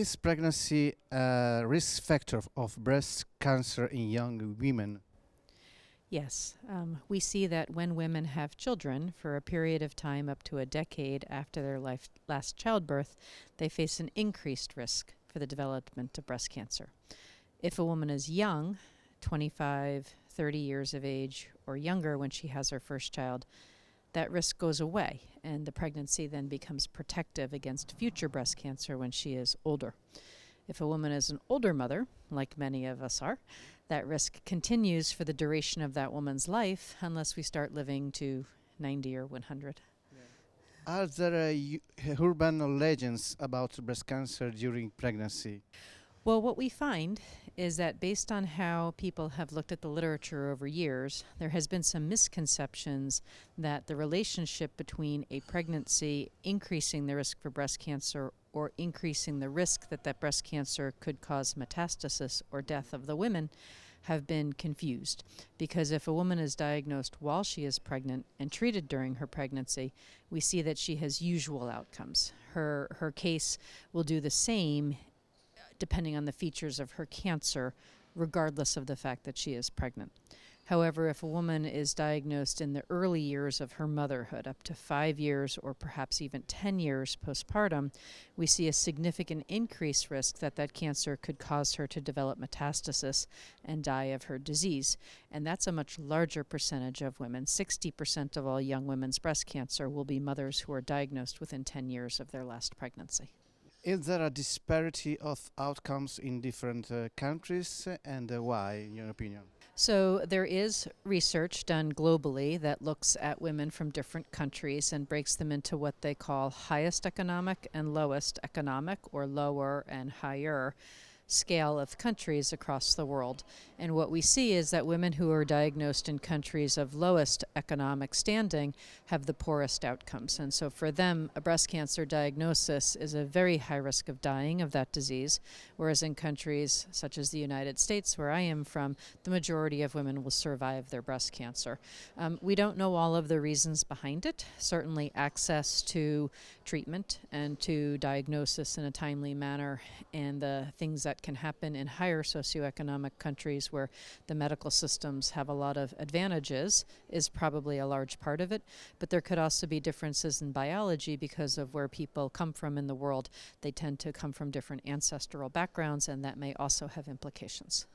Is pregnancy a risk factor of breast cancer in young women? Yes, we see that when women have children for a period of time up to a decade after their last childbirth, they face an increased risk for the development of breast cancer. If a woman is young, 25, 30 years of age or younger when she has her first child, that risk goes away and the pregnancy then becomes protective against future breast cancer when she is older. If a woman is an older mother, like many of us are, that risk continues for the duration of that woman's life unless we start living to 90 or 100. Are there urban legends about breast cancer during pregnancy? Well, what we find is that based on how people have looked at the literature over years, there has been some misconceptions that the relationship between a pregnancy increasing the risk for breast cancer or increasing the risk that that breast cancer could cause metastasis or death of the women have been confused. Because if a woman is diagnosed while she is pregnant and treated during her pregnancy, we see that she has usual outcomes. Her case will do the same depending on the features of her cancer, regardless of the fact that she is pregnant. However, if a woman is diagnosed in the early years of her motherhood, up to 5 years or perhaps even 10 years postpartum, we see a significant increased risk that that cancer could cause her to develop metastasis and die of her disease. And that's a much larger percentage of women. 60% of all young women's breast cancer will be mothers who are diagnosed within 10 years of their last pregnancy. Is there a disparity of outcomes in different countries and why, in your opinion? So there is research done globally that looks at women from different countries and breaks them into what they call highest economic and lowest economic, or lower and higher scale of countries across the world. And what we see is that women who are diagnosed in countries of lowest economic standing have the poorest outcomes. And so for them, a breast cancer diagnosis is a very high risk of dying of that disease, whereas in countries such as the United States, where I am from, the majority of women will survive their breast cancer. We don't know all of the reasons behind it. Certainly access to treatment and to diagnosis in a timely manner, and the things that can happen in higher socioeconomic countries where the medical systems have a lot of advantages is probably a large part of it. But there could also be differences in biology because of where people come from in the world. They tend to come from different ancestral backgrounds, and that may also have implications.